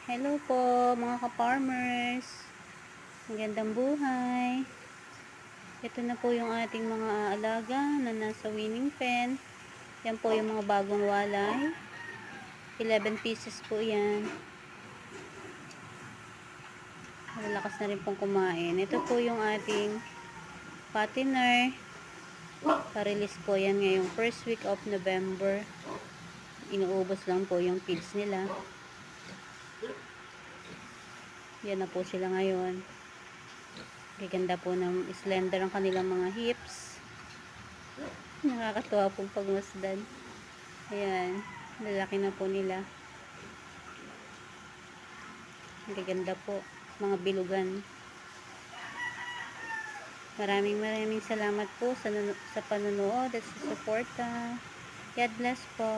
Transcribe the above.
Hello po mga ka-farmers. Magandang buhay. Ito na po yung ating mga alaga na nasa winning pen. Yan po yung mga bagong walay. 11 pieces po yan. Malakas na rin pong kumain. Ito po yung ating fattener. Pa-release po yan ngayong first week of November. Inuubos lang po yung feeds nila. Yan na po sila ngayon. Gaganda po ng slender ang kanilang mga hips. Nakakatuwa pong pagmasdan. Ayan, lalaki na po nila. Gaganda po, mga bilugan. Maraming salamat po sa panonood at sa suporta. God bless po.